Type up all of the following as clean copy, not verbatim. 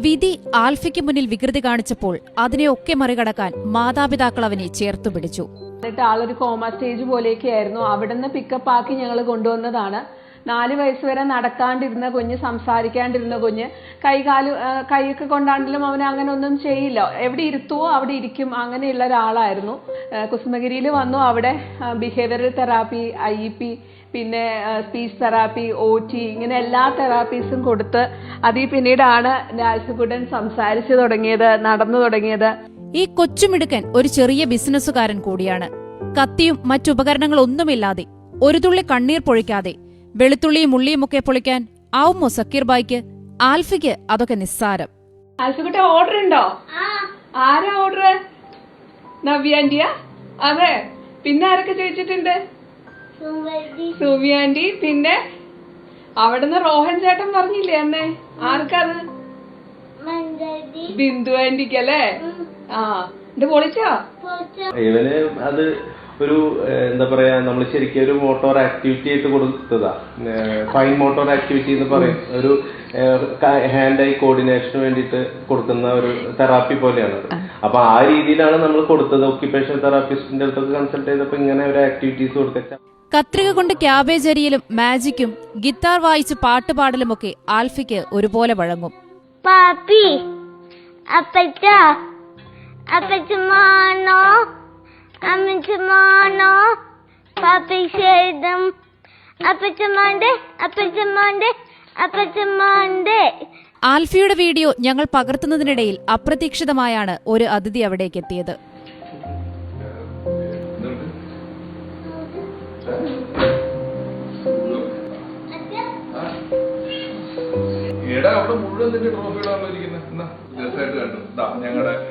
വിധി ആൽഫയ്ക്ക് മുന്നിൽ വികൃതി കാണിച്ചപ്പോൾ അതിനെയൊക്കെ മറികടക്കാൻ മാതാപിതാക്കൾ അവനെ ചേർത്തു പിടിച്ചു. എന്നിട്ട് ആളൊരു കോമ സ്റ്റേജ് പോലെയൊക്കെ ആയിരുന്നു. അവിടുന്ന് പിക്കപ്പ് ആക്കി ഞങ്ങൾ കൊണ്ടുവന്നതാണ്. 4 വയസ്സ് വരെ നടക്കാണ്ടിരുന്ന കുഞ്ഞ്, സംസാരിക്കാണ്ടിരുന്ന കുഞ്ഞ്, കൈയൊക്കെ കൊണ്ടാണെങ്കിലും അവൻ അങ്ങനെ ഒന്നും ചെയ്യില്ല. എവിടെ ഇരുത്തുവോ അവിടെ ഇരിക്കും. അങ്ങനെയുള്ള ഒരാളായിരുന്നു. കുസുമഗിരിയിൽ വന്നു. അവിടെ ബിഹേവിയറൽ തെറാപ്പി, IEP, പിന്നെ സ്പീച്ച് തെറാപ്പി, OT, ഇങ്ങനെ എല്ലാ തെറാപ്പീസും കൊടുത്ത് അതിൽ പിന്നീടാണ് ആൽഫക്കുട്ടൻ സംസാരിച്ചു തുടങ്ങിയത്, നടന്നു തുടങ്ങിയത്. ഈ കൊച്ചുമിടുക്കൻ ഒരു ചെറിയ ബിസിനസ്സുകാരൻ കൂടിയാണ്. കത്തിയും മറ്റുപകരണങ്ങളൊന്നുമില്ലാതെ, ഒരു തുള്ളി കണ്ണീർ പൊഴിക്കാതെ, വെളുത്തുള്ളിയും ഉള്ളിയുമൊക്കെ പൊളിക്കാൻ ആവുമോ സക്കീർ ബായിക്ക്? ആൽഫയ്ക്ക് അതൊക്കെ നിസ്സാരം. ആൽഫക്കുട്ട ഓർഡർ ഉണ്ടോ? ആരാ ഓർഡർ? നവ്യാന്റിയാ? അതെ. പിന്നെ ആരൊക്കെ ചോദിച്ചിട്ടുണ്ട്? സുമി ആന്റി. പിന്നെ അവിടുന്ന് റോഹൻ ചേട്ടൻ പറഞ്ഞില്ലേ അന്നേ? ആർക്കത്? ബിന്ദു ആന്റിക്കല്ലേ? ഇത് പൊളിച്ചോ? ഇവന് അത് ഒരു എന്താ പറയാ, നമ്മൾ ശരിക്കും ഒരു മോട്ടോർ ആക്ടിവിറ്റി ആയിട്ട് കൊടുത്തതാ. ഫൈൻ മോട്ടോർ ആക്ടിവിറ്റി എന്ന് പറയും. ഒരു ഹാൻഡ് ഐ കോർഡിനേഷന് വേണ്ടിയിട്ട് കൊടുക്കുന്ന ഒരു തെറാപ്പി പോലെയാണ്. അപ്പൊ ആ രീതിയിലാണ് നമ്മൾ കൊടുത്തത്. ഒക്യുപേഷണൽ തെറാപ്പിസ്റ്റിന്റെ അടുത്തൊക്കെ കൺസൾട്ട് ചെയ്തപ്പോ ഇങ്ങനെ ഒരു ആക്ടിവിറ്റീസ് കൊടുക്ക. കത്രിക കൊണ്ട് ക്യാബേജ് അരിയലും മാജിക്കും ഗിത്താർ വായിച്ച് പാട്ടുപാടലുമൊക്കെ ആൽഫയ്ക്ക് ഒരുപോലെ വഴങ്ങും. പാപ്പി, അപ്പച്ച, അപ്പച്ചമാണോ, അമ്മച്ചമാണോ, പാപ്പി ശേദം, അപ്പച്ചമാന്റെ, അപ്പച്ചമാന്റെ, അപ്പച്ചമാന്റെ. ആൽഫിയുടെ വീഡിയോ ഞങ്ങൾ പകർത്തുന്നതിനിടയിൽ അപ്രതീക്ഷിതമായാണ് ഒരു അതിഥി അവിടേക്ക് എത്തിയത്. അവിടെ മുഴുവൻ നിന്റെ ട്രോഫികളാണല്ലോ ഇരിക്കുന്നത്. രസമായിട്ട് കണ്ടു.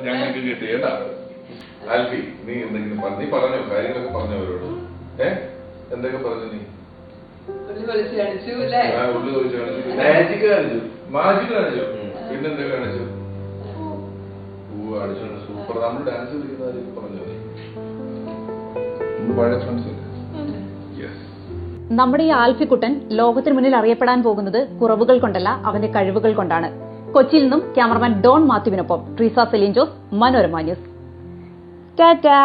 ഞങ്ങൾക്ക് കിട്ടി കേട്ടാ. ആൽഫി, നീ എന്തെങ്കിലും നീ പറഞ്ഞോ, കാര്യങ്ങളൊക്കെ പറഞ്ഞോ അവരോട്. എന്തൊക്കെ പറഞ്ഞു നീ? ഉള്ളി തൊളിച്ച് കാണിച്ചു, മാജിക് കാണിച്ചു. മാജിക് കാണിച്ചു. പിന്നെന്തൊക്കെ കാണിച്ചു? പൂ അടിച്ചു. സൂപ്പർ. നമ്മൾ ഡാൻസ് കളിക്കുന്ന പറഞ്ഞോ നീ? പഴയ ഫ്രണ്ട്സ്. നമ്മുടെ ഈ ആൽഫിക്കുട്ടൻ ലോകത്തിന് മുന്നിൽ അറിയപ്പെടാൻ പോകുന്നത് കുറവുകൾ കൊണ്ടല്ല, അവന്റെ കഴിവുകൾ കൊണ്ടാണ്. കൊച്ചിയിൽ നിന്നും ക്യാമറമാൻ ഡോൺ മാത്യുവിനൊപ്പം ട്രീസ സെലിൻ ജോസ്, മനോരമ ന്യൂസ്. ടാറ്റാ.